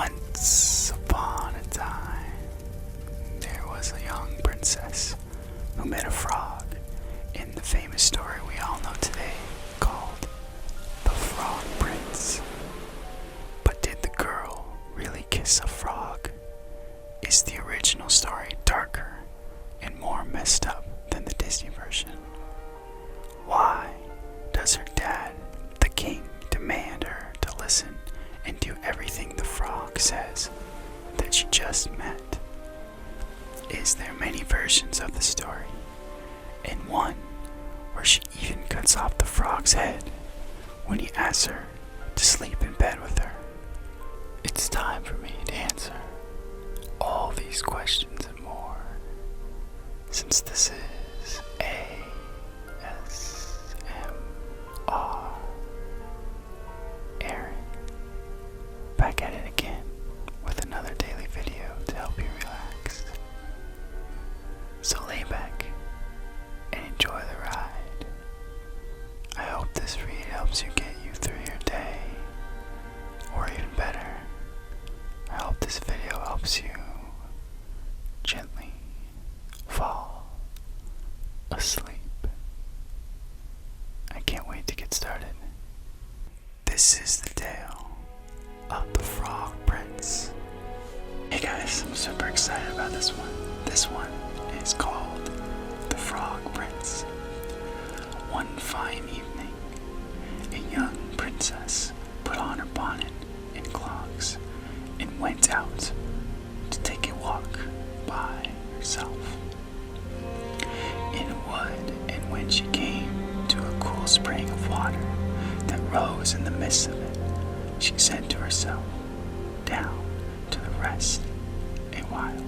Once upon a time, there was a young princess who met a frog in the famous story we all know today called The Frog Prince. But did the girl really kiss a frog? Is the original story darker and more messed up than the Disney version? Why does her dad, the king, demand her to listen and do everything the frog says that she just met? Is there many versions of the story, and one where she even cuts off the frog's head when he asks her to sleep in bed with her? It's time for me to answer all these questions and more, since this is ASMR. Aaron, back at it again with another daily video to help you relax. So lay back and enjoy the ride. I hope this read helps you get you through your day, or even better, I hope this video helps you gently fall asleep. I can't wait to get started. This is the tale of the Frog Prince. Hey guys, I'm super excited about this one. This one is called The Frog Prince. One fine evening, a young princess put on her bonnet and clogs and went out to take a walk by herself in a wood. And when she came to a cool spring of water that rose in the midst of it, she said to herself, "Down to the rest a while."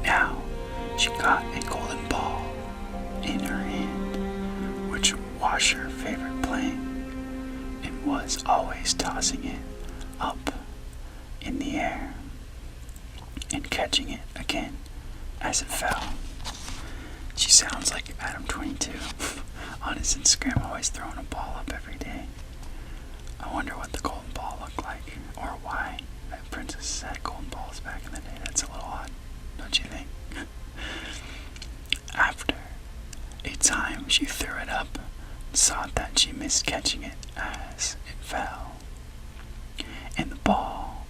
Now she got a golden ball in her hand, which was her favorite playing, and was always tossing it up in the air and catching it again as it fell. She sounds like Adam22 on his Instagram, always throwing a ball up every day. I wonder what the golden ball looked like, or why that princess had golden balls back in the day. That's a little odd, don't you think? After a time, she threw it up and saw that she missed catching it as it fell, and the ball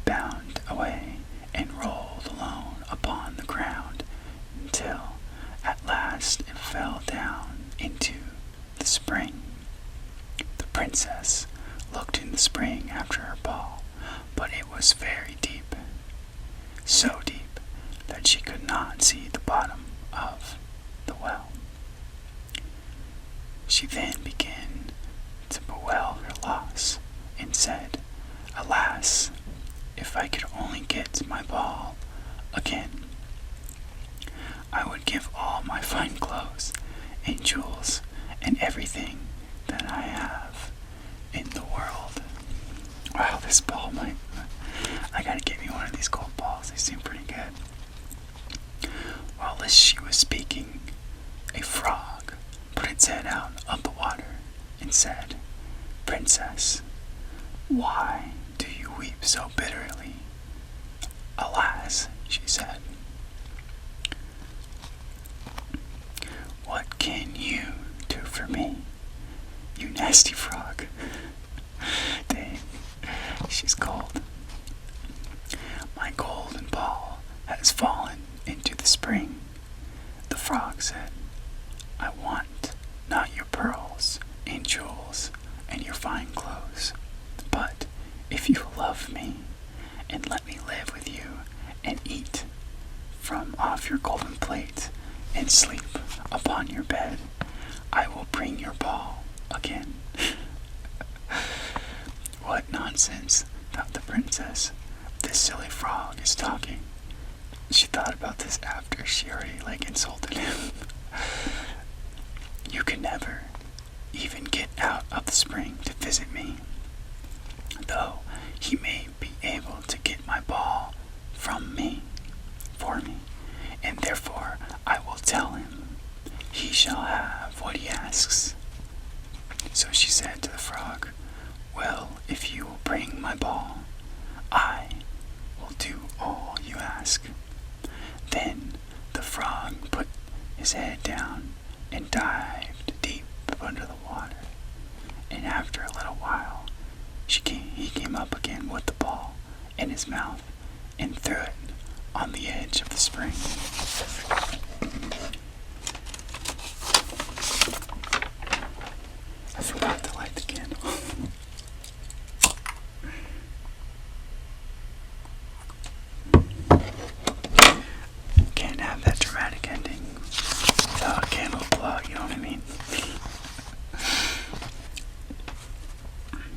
bounded away and rolled alone upon the ground until at last it fell down into the spring. The princess looked in the spring after her ball, but it was very deep, so deep that she could not see the bottom of the well. She then began to bewail her loss and said, "Alas, if I could only get my ball again, I would give all my fine clothes and jewels and everything that I have in the world." Wow, this ball I gotta get me one of these gold balls. They seem pretty good. While as she was speaking, a frog put its head out of the water and said, "Princess, why do you weep so bitterly?" "Alas," she said, "what can you do for me, you nasty frog?" Dang, she's cold. "My golden ball has fallen into the spring," the frog said. "I want not your pearls and jewels and your fine clothes, but if you love me and let me live with you and eat from off your golden plate and sleep upon your bed, I will bring your ball again." What nonsense, thought the princess. This silly frog is talking. She thought about this after she already insulted him. "You can never even get out of the spring to visit me, though he may be able to get my ball from me for me, and therefore I will tell him he shall have what he asks." So she said to the frog, "Well, if you will bring my ball, And after a little while, he came up again with the ball in his mouth and threw it on the edge of the spring. I forgot to light the candle. Can't have that dramatic ending without a candle plug, you know what I mean?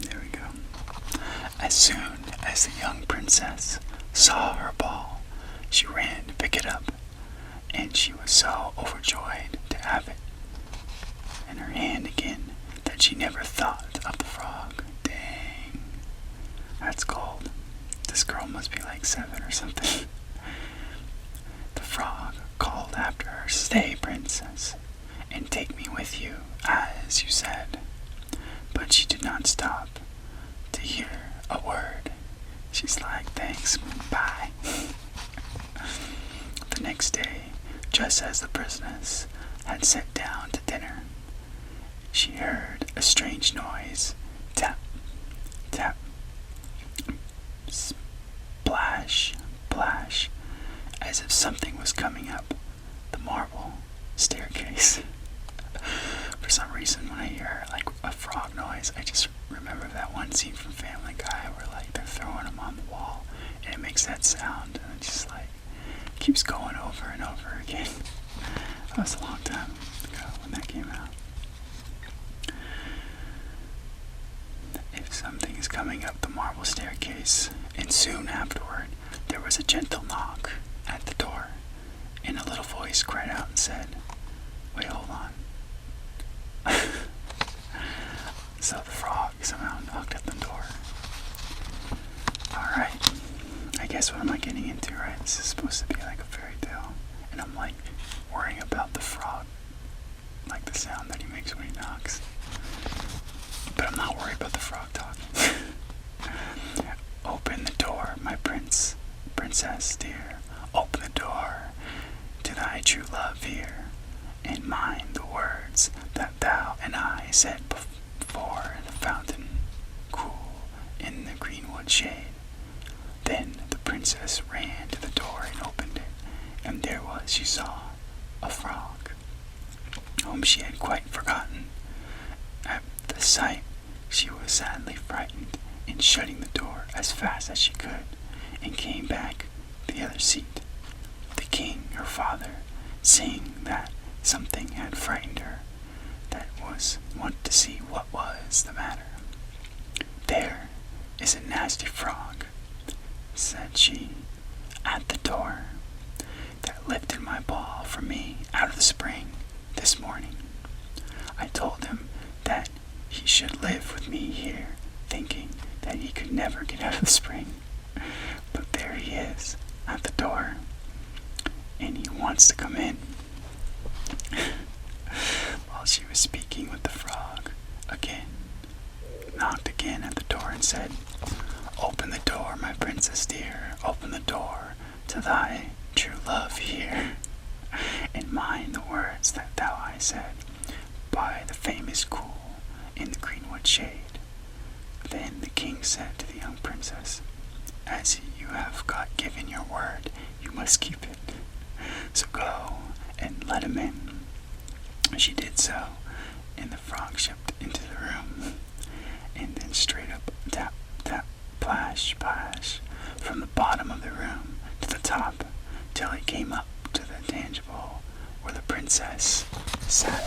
There we go. As soon as the young princess saw her ball, she ran to pick it up, and she was so overjoyed to have it in her hand again that she never thought of the frog. Dang. That's cold. This girl must be like 7 or something. The frog called after her, "Stay, princess, and take me with you, as you said." But she did not stop to hear a word. She's like, "Thanks, bye." The next day, just as the princess had sat down to dinner, she heard a strange noise. Tap, tap, splash, splash, as if something was coming up the marble staircase. For some reason, when I hear like a frog noise, I just remember that one scene from Family Guy where like they're throwing them on the wall and it makes that sound, and it just like keeps going over and over again. That was a long time ago when that came out. If something is coming up the marble staircase, and soon afterward there was a gentle knock at the door, and a little voice cried out and said, "Wait, hold on." So the frog somehow knocked at the door. Alright, I guess what am I getting into, right? This is supposed to be like a fairy tale, and I'm like worrying about the frog, like the sound that he makes when he knocks. But I'm not worried about the frog talking. "Open the door, my princess dear. Open the door to thy true love here, and mind the words that thou and I said before the fountain, cool in the greenwood shade." Then the princess ran to the door and opened it, and there was, she saw, a frog, whom she had quite forgotten. At the sight, she was sadly frightened, and shutting the door as fast as she could, and came back to the other seat. The king, her father, seeing that something had frightened her, that was wanted to see what was the matter. "There is a nasty frog," said she, "at the door, that lifted my ball for me out of the spring this morning. I told him that he should live with me here, thinking that he could never get out of the spring. But there he is at the door, and he wants to come in." While she was speaking with the frog, again knocked again at the door and said, "Open the door, my princess dear. Open the door to thy true love here, and mind the words that thou I said by the famous cool in the greenwood shade." Then the king said to the young princess, "As you have given your word, you must keep it. So go and let him in." She did so, and the frog shipped into the room, and then straight up, tap, tap, plash, plash, from the bottom of the room to the top, till he came up to the tangible where the princess sat.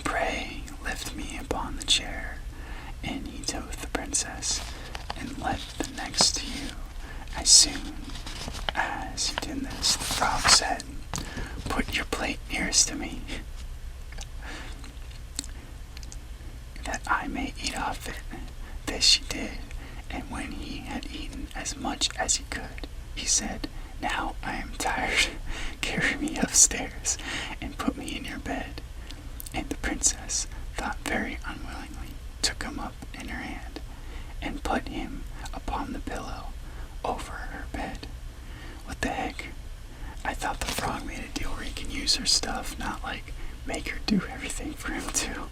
"Pray lift me upon the chair," and he took the princess and left the next to you. As soon as you did this, the frog said, "Put your plate nearest to me, that I may eat off it." This she did, and when he had eaten as much as he could, he said, "Now I am tired. Carry me upstairs and put me in your bed." And the princess, thought very unwillingly, took him up in her hand and put him upon the pillow over her bed. What the heck? I thought the frog made a deal where he can use her stuff, not like make her do everything for him too.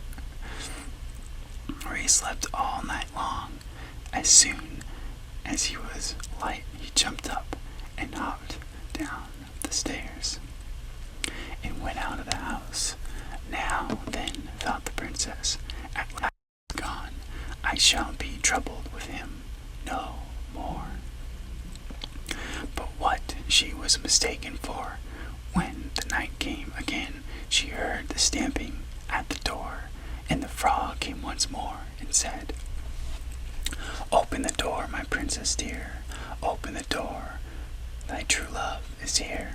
Where he slept all night long. As soon as he was light, he jumped up and hopped down the stairs and went out of the house. Now then, thought the princess, at last gone, I shall be troubled with him no more. But what she was mistaken for, when the night came again, she heard the stamping at the door, and the frog came once more and said, Open the door, my princess dear, open the door, thy true love is here.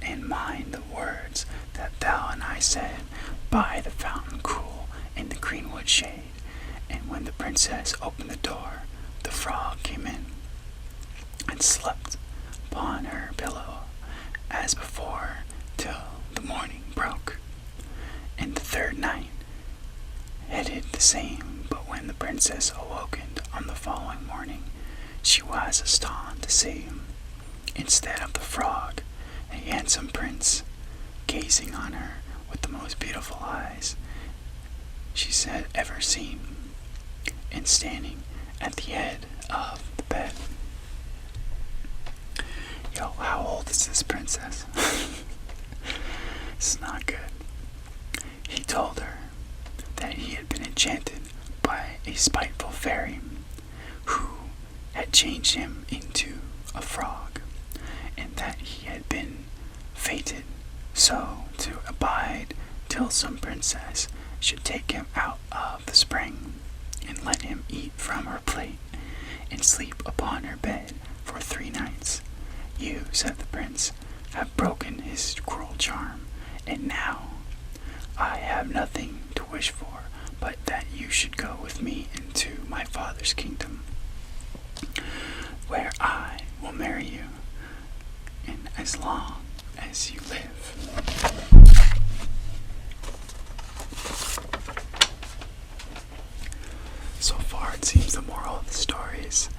And mind the words that thou and I said, by the fountain cool in the greenwood shade. And when the princess opened the door, the frog came in and slept upon her pillow as before till the morning broke. And the third night headed the same, but when the princess awakened on the following morning, she was astonished to see, instead of the frog, a handsome prince gazing on her with the most beautiful eyes she had ever seen, and standing at the head of the bed. Yo, how old is this princess? It's not good. He told her that he had been enchanted by a spiteful fairy who had changed him into a frog, and that he had been fated so to abide till some princess should take him out of the spring and let him eat from her plate and sleep upon her bed for 3 nights. You, said the prince, have broken his cruel charm, and now I have nothing to wish for but that you should go with me into my father's kingdom, where I will marry you, and as long as you live. So far, it seems the moral of the story is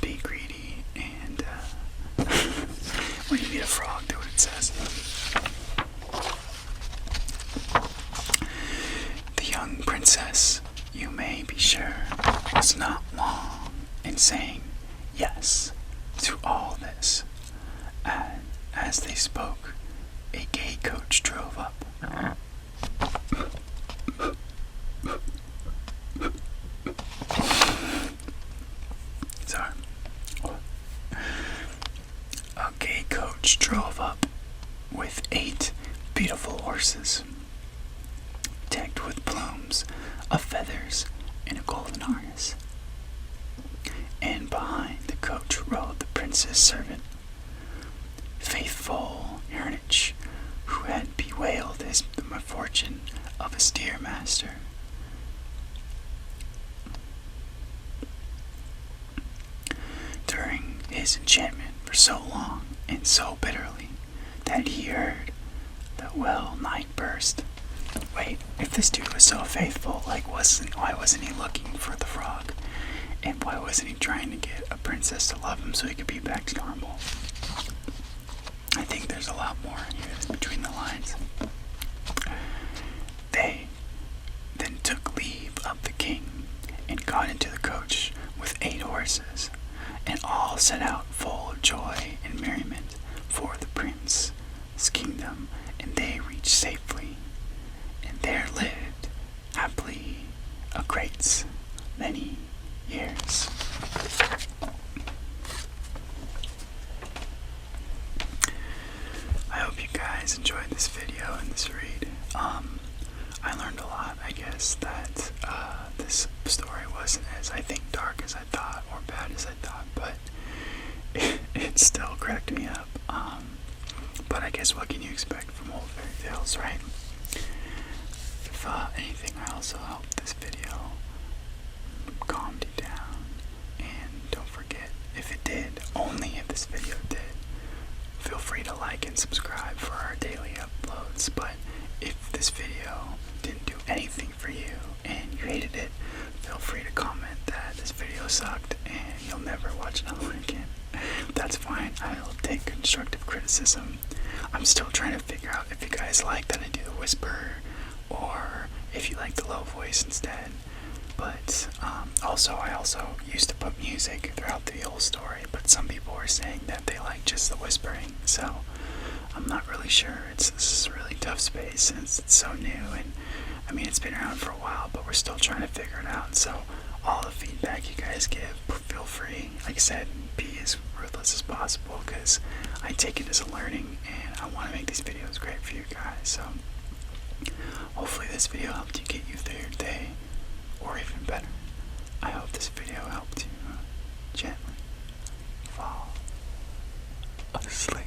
be greedy, and when you meet a frog, do what it says. The young princess, you may be sure, was not long in saying yes to all this. And as they spoke, a gay coach drove up. Sorry. A gay coach drove up with 8 beautiful horses, decked with plumes of feathers and a golden harness. And behind the coach rode the prince's servant, faithful Hernich, who had bewailed the misfortune of his dear master. During his enchantment for so long and so bitterly that he heard the well night burst. Wait, if this dude was so faithful, why wasn't he looking for the frog? And why wasn't he trying to get a princess to love him so he could be back to normal? I think there's a lot more in here between the lines. They then took leave of the king and got into the coach with 8 horses, and all set out full of joy and merriment for the prince's kingdom, and they reached safely, and there lived happily a great many years. I hope you guys enjoyed this video and this read. I learned a lot, I guess, that this story wasn't as, I think, dark as I thought or bad as I thought, but it still cracked me up. But I guess what can you expect from old fairy tales, right? If anything, I also hope this video calmed you down. And don't forget, if it did, only if this video did, feel free to like and subscribe for our daily uploads. But if this video didn't do anything for you and you hated it, sucked and you'll never watch another one again. That's fine. I'll take constructive criticism. I'm still trying to figure out if you guys like that I do the whisper or if you like the low voice instead. But I also used to put music throughout the whole story, but some people were saying that they like just the whispering, so I'm not really sure. This is a really tough space since it's so new, and I mean it's been around for a while, but we're still trying to figure it out. So all the feedback you guys give, feel free. Like I said, be as ruthless as possible because I take it as a learning, and I want to make these videos great for you guys. So hopefully this video helped you get you through your day, or even better, I hope this video helped you gently fall asleep.